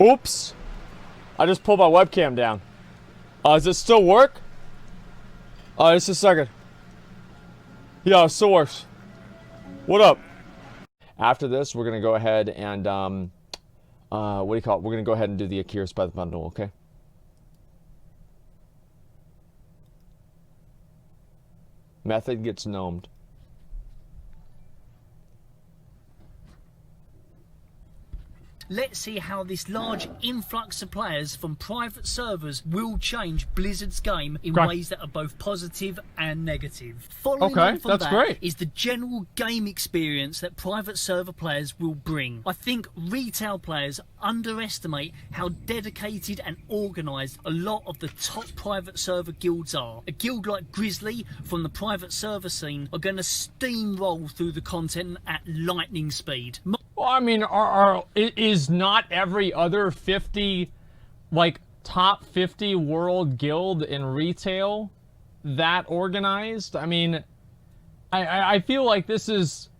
Oops. I just pulled my webcam down. Does it still work? Just a second. Yeah, it still works. What up? After this, we're going to go ahead and, what do you call it? We're going to go ahead and do the Akira's by the bundle, okay? Method gets gnomed. Let's see how this large influx of players from private servers will change Blizzard's game in ways that are both positive and negative. Following on from that is the general game experience that private server players will bring. I think retail players underestimate how dedicated and organised a lot of the top private server guilds are. A guild like Grizzly from the private server scene are going to steamroll through the content at lightning speed. Well, I mean, is not every other 50, like, top 50 world guild in retail that organized? I mean, I feel like this is,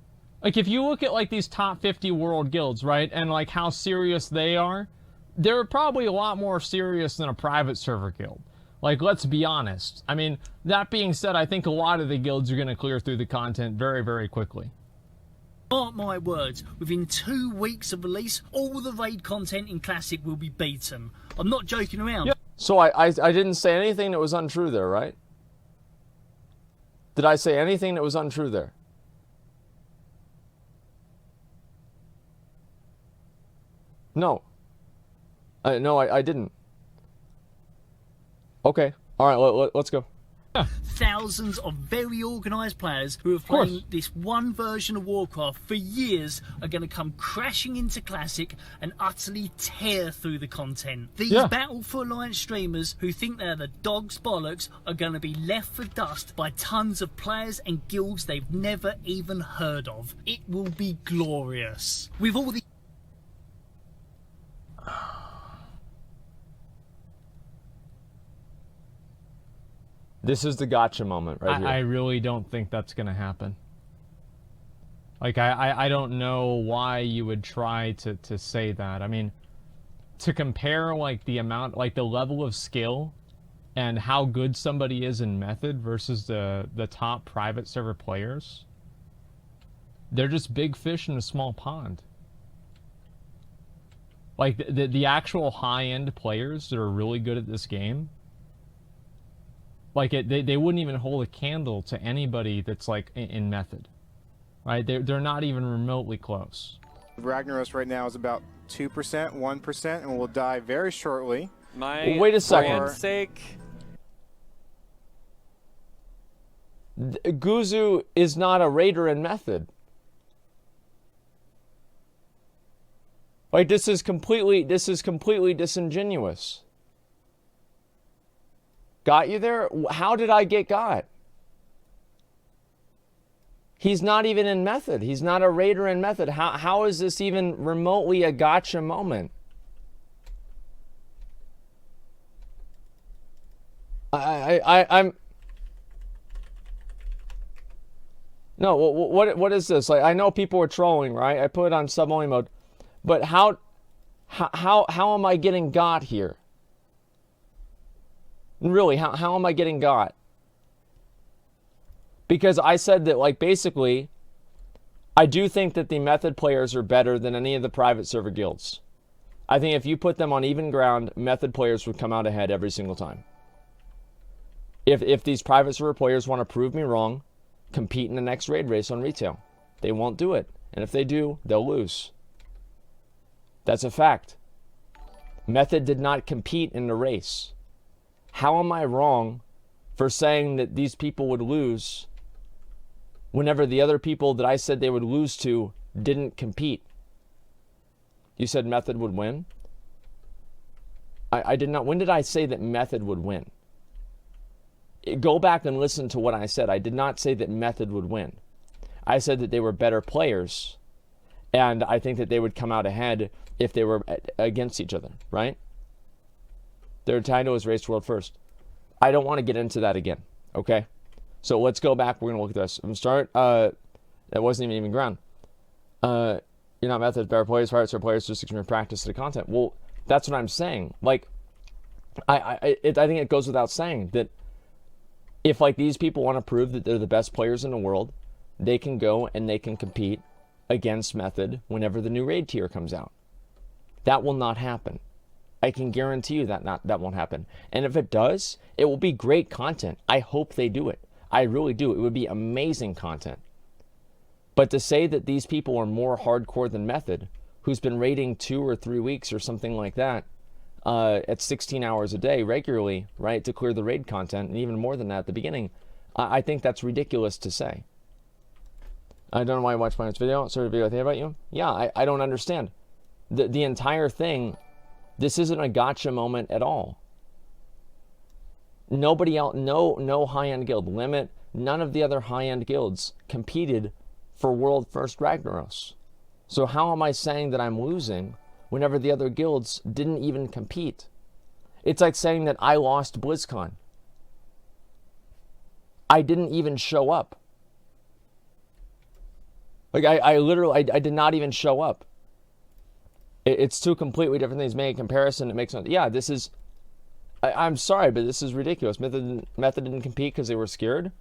like, if you look at, like, these top 50 world guilds, right, and, like, how serious they are, they're probably a lot more serious than a private server guild. Like, let's be honest. I mean, that being said, I think a lot of the guilds are going to clear through the content very, very quickly. Mark my words, within 2 weeks of release, all the raid content in Classic will be beaten. I'm not joking around. Yep. So I didn't say anything that was untrue there, right? Did I say anything that was untrue there? No. No, I didn't. Okay. All right, let's go. Yeah. Thousands of very organised players who have played this one version of Warcraft for years are going to come crashing into Classic and utterly tear through the content. These Battle for Alliance streamers who think they're the dog's bollocks are going to be left for dust by tons of players and guilds they've never even heard of. It will be glorious. With all the... This is the gotcha moment right here. I really don't think that's going to happen. Like, I don't know why you would try to say that. I mean, to compare, like, the amount, like, the level of skill and how good somebody is in Method versus the top private server players, they're just big fish in a small pond. Like, the actual high-end players that are really good at this game, like, they wouldn't even hold a candle to anybody that's, like, in Method. Right? They're not even remotely close. Ragnaros right now is about 2%, 1%, and will die very shortly. Well, wait a second. Sake. Guzu is not a raider in Method. Like, this is completely disingenuous. Got you there? How did I get got? He's not even in Method. He's not a raider in Method. How is this even remotely a gotcha moment? I'm... No, what is this? Like, I know people are trolling, right? I put it on sub-only mode. But how am I getting got here? Really, how am I getting got? Because I said that, like, basically, I do think that the Method players are better than any of the private server guilds. I think if you put them on even ground, Method players would come out ahead every single time. If these private server players want to prove me wrong, compete in the next raid race on retail. They won't do it. And if they do, they'll lose. That's a fact. Method did not compete in the race. How am I wrong for saying that these people would lose whenever the other people that I said they would lose to didn't compete? You said Method would win? I did not. When did I say that Method would win? Go back and listen to what I said. I did not say that Method would win. I said that they were better players, and I think that they would come out ahead if they were against each other, right? Their title is Race World First. I don't want to get into that again, okay? So let's go back. We're going to look at this. I'm going to start. That wasn't even ground. You're not Method, better players, pirates, or players, just extreme practice to the content. Well, That's what I'm saying. Like, I think it goes without saying that if like these people want to prove that they're the best players in the world, they can go and they can compete against Method whenever the new raid tier comes out. That will not happen. I can guarantee you that that won't happen. And if it does, it will be great content. I hope they do it. I really do. It would be amazing content. But to say that these people are more hardcore than Method, who's been raiding 2 or 3 weeks or something like that, at 16 hours a day regularly, right, to clear the raid content, and even more than that at the beginning, I think that's ridiculous to say. I don't know why I watched my video. Sort of video I think about you. Yeah, I don't understand. The entire thing, this isn't a gotcha moment at all. Nobody else, no high-end guild, Limit, none of the other high-end guilds competed for World First Ragnaros. So how am I saying that I'm losing whenever the other guilds didn't even compete? It's like saying that I lost BlizzCon. I didn't even show up. Like, I literally did not even show up. It's two completely different things. Make a comparison, it makes sense. Yeah, this is... I'm sorry, but this is ridiculous. Method didn't compete because they were scared.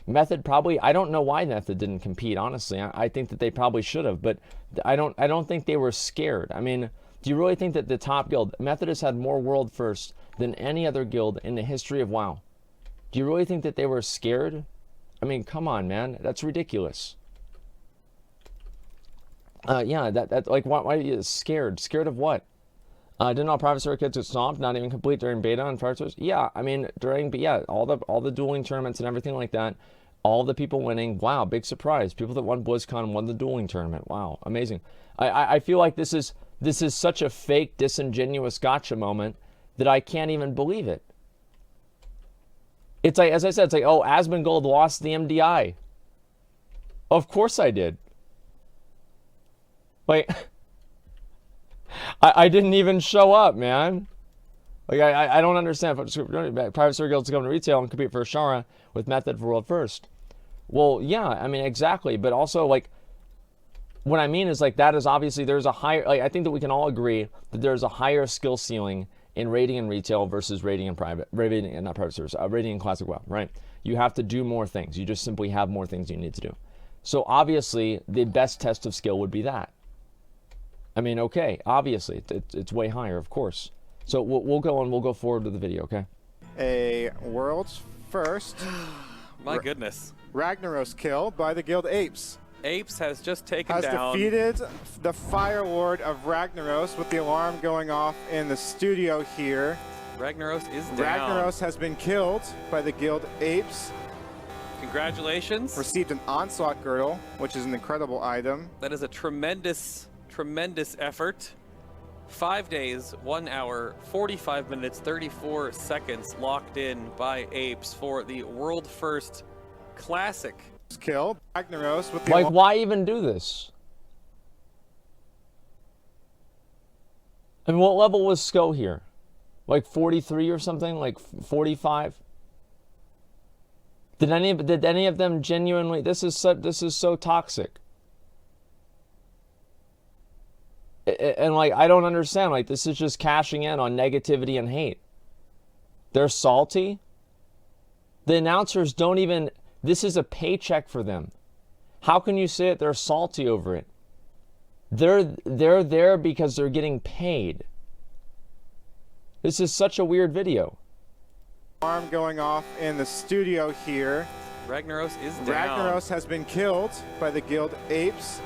Method probably... I don't know why Method didn't compete, honestly. I think that they probably should have, but I don't think they were scared. I mean, do you really think that the top guild... Method has had more World First than any other guild in the history of WoW. Do you really think that they were scared? I mean, come on, man. That's ridiculous. Yeah, that like, why are you scared? Scared of what? Didn't all private server kids get stomped, not even complete during beta on private servers? Yeah, I mean, all the dueling tournaments and everything like that, all the people winning, wow, big surprise. People that won BlizzCon won the dueling tournament. Wow, amazing. I feel like this is such a fake, disingenuous gotcha moment that I can't even believe it. It's like, as I said, it's like, oh, Asmongold lost the MDI. Of course I did. Like, I didn't even show up, man. Like, I don't understand. Private server guilds to go into retail and compete for Ashara with Method for World First. Well, yeah, I mean, exactly. But also, like, what I mean is, like, that is obviously, there's a higher, like, I think that we can all agree that there's a higher skill ceiling in raiding in retail versus raiding in private, raiding, not private servers, raiding in classic WoW, right? You have to do more things. You just simply have more things you need to do. So obviously, the best test of skill would be that. I mean, okay, obviously, it's way higher, of course. So we'll go forward with the video, okay? A world's first... My goodness. Ragnaros kill by the guild Apes. Apes has just taken down... Has defeated the Fire Lord of Ragnaros with the alarm going off in the studio here. Ragnaros is down. Ragnaros has been killed by the guild Apes. Congratulations. Received an Onslaught Girdle, which is an incredible item. That is a tremendous effort. 5 days, 1 hour, 45 minutes, 34 seconds locked in by Apes for the world first classic kill. Ragnaros with the like, why even do this? I mean, what level was Sko here? Like 43 or something? Like 45? Did any of them genuinely? This is so toxic. And like, I don't understand. Like, this is just cashing in on negativity and hate. They're salty. The announcers don't even... This is a paycheck for them. How can you say that they're salty over it? They're there because they're getting paid. This is such a weird video. Alarm going off in the studio here. Ragnaros is down. Ragnaros has been killed by the guild Apes.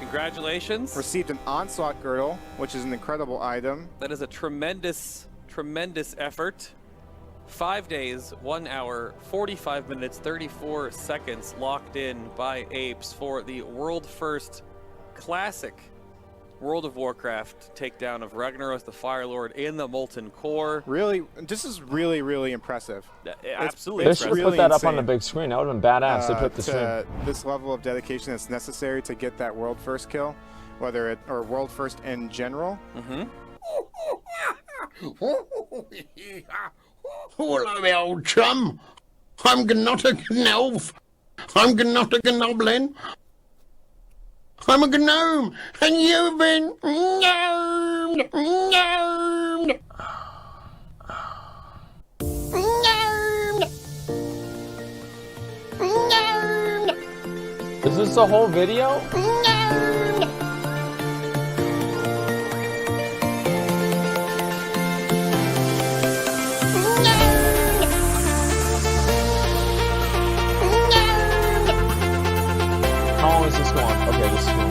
Congratulations. Received an Onslaught Girdle, which is an incredible item. That is a tremendous effort. 5 days, 1 hour, 45 minutes, 34 seconds locked in by Apes for the world first classic World of Warcraft takedown of Ragnaros the Fire Lord in the Molten Core. Really, this is really impressive. Absolutely. They should have put that up on the big screen. That would have been badass. They put the screen. This level of dedication that's necessary to get that world first kill, whether it or world first in general. Hello, my old chum. I'm not a gnolf. I'm not a gnoblin. I'm a gnome, and you've been gnomed. this the whole video? How long is this going? Okay, this is going.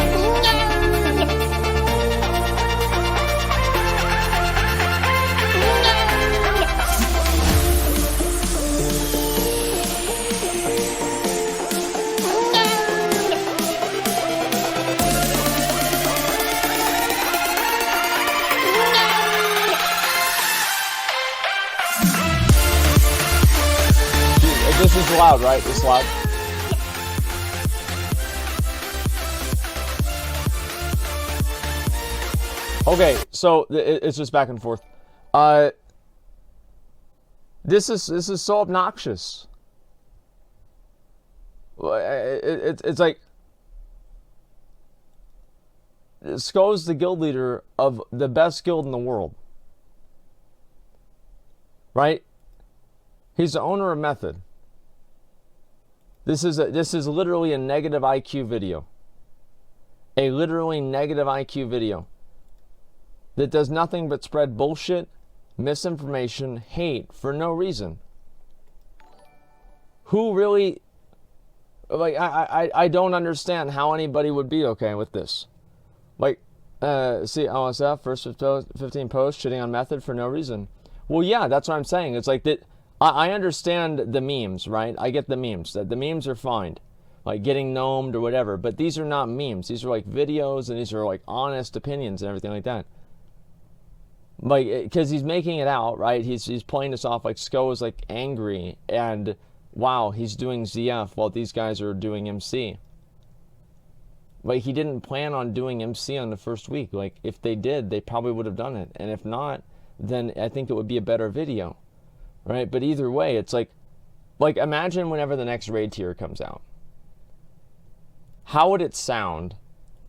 This is loud, right? This is loud. Okay, so it's just back and forth. This is so obnoxious. It's like Sko's the guild leader of the best guild in the world, right? He's the owner of Method. This is literally a negative IQ video. A literally negative IQ video that does nothing but spread bullshit, misinformation, hate for no reason. Who really, like, I don't understand how anybody would be okay with this. Like, see, OSF, first 15 posts, shitting on Method for no reason. Well, yeah, that's what I'm saying. It's like that. I understand the memes, right? I get the memes. The memes are fine. Like getting gnomed or whatever. But these are not memes. These are like videos and these are like honest opinions and everything like that. Like, because he's making it out, right? He's playing this off like Sko is like angry and wow, he's doing ZF while these guys are doing MC. Like, he didn't plan on doing MC on the first week. Like, if they did, they probably would have done it. And if not, then I think it would be a better video. Right? But either way, it's like imagine whenever the next raid tier comes out. How would it sound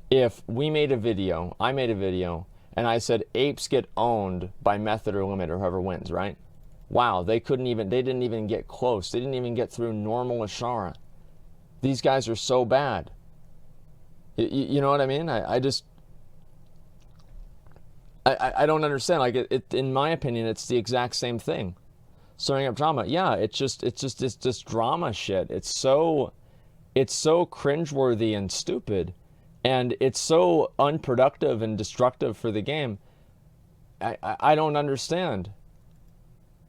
if we made a video, I made a video, and I said apes get owned by Method or Limit or whoever wins, right? Wow, they didn't even get close. They didn't even get through normal Ashara. These guys are so bad. You know what I mean? I don't understand. Like, in my opinion, it's the exact same thing. Stirring up drama. Yeah, it's just this drama shit. It's so cringeworthy and stupid. And it's so unproductive and destructive for the game. I don't understand.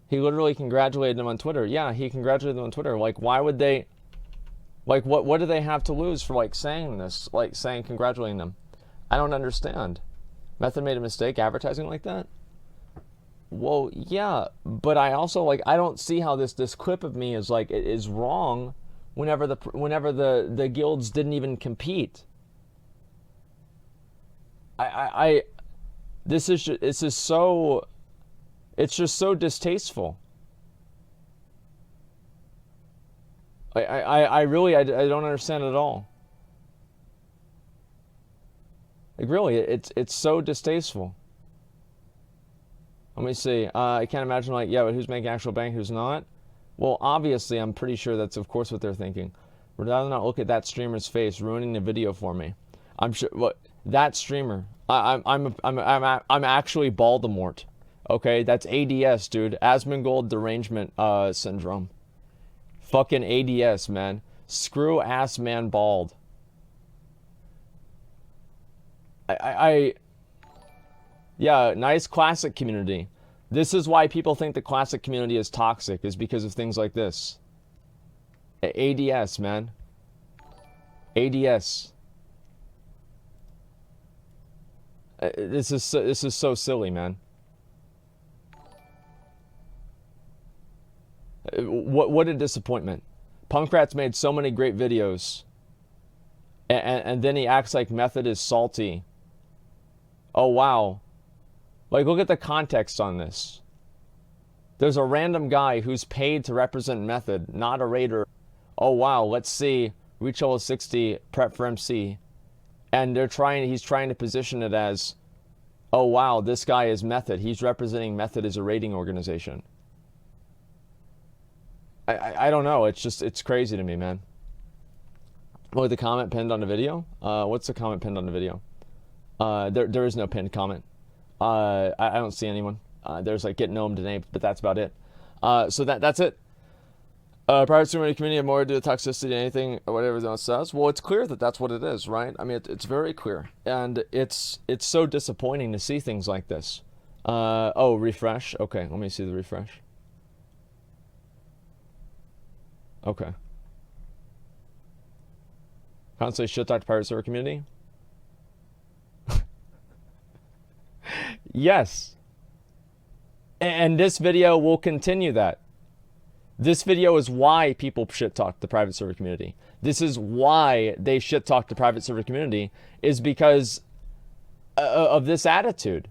He literally congratulated them on Twitter. Yeah, he congratulated them on Twitter. Like, why would they... Like, what do they have to lose for, like, saying this? Like, congratulating them? I don't understand. Method made a mistake advertising like that? Well, yeah, but I also, like, I don't see how this clip of me is, like, is wrong whenever the guilds didn't even compete. It's just so distasteful. I really don't understand it at all. Like, really, it's so distasteful. Let me see. I can't imagine, like, yeah, but who's making actual bank, who's not? Well, obviously, I'm pretty sure that's, of course, what they're thinking. Would rather not look at that streamer's face ruining the video for me. I'm sure. What that streamer? I'm actually Voldemort. Okay, that's ADS, dude. Asmongold derangement syndrome. Fucking ADS, man. Screw ass man bald. Yeah, nice classic community. This is why people think the classic community is toxic, is because of things like this. ADS, man. ADS. This is so silly, man. What a disappointment. Punkrat's made so many great videos, and then he acts like Method is salty. Oh, wow. Like, look at the context on this. There's a random guy who's paid to represent Method, not a raider. Oh, wow, let's see. Reach level 60, prep for MC. And he's trying to position it as, oh, wow, this guy is Method. He's representing Method as a raiding organization. I don't know. It's crazy to me, man. Oh, the comment pinned on the video? What's the comment pinned on the video? There is no pinned comment. I don't see anyone. There's like get gnomed and ape, but that's about it. So that's it. Private server community have more to do with toxicity, anything, or whatever else says. Well, it's clear that that's what it is, right? I mean, it's very clear, and it's so disappointing to see things like this. Oh, refresh. Okay, let me see the refresh. Okay. Constantly shit talk to private server community. Yes. And this video will continue that. This video is why people shit talk the private server community. This is why they shit talk the private server community, is because of this attitude.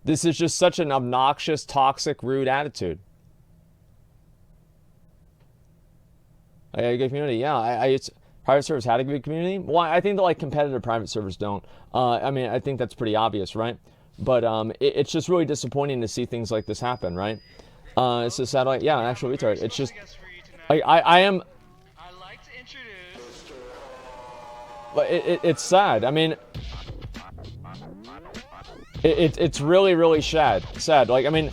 This is just such an obnoxious, toxic, rude attitude. A good community, yeah. It's private servers had a good community. Well, I think that like competitive private servers don't. I mean, I think that's pretty obvious, right? But it's just really disappointing to see things like this happen, right? It's a satellite, yeah, an actual retard. It's just, I am. I'd like to introduce. But it's sad. I mean, it's really, really sad. Like, I mean,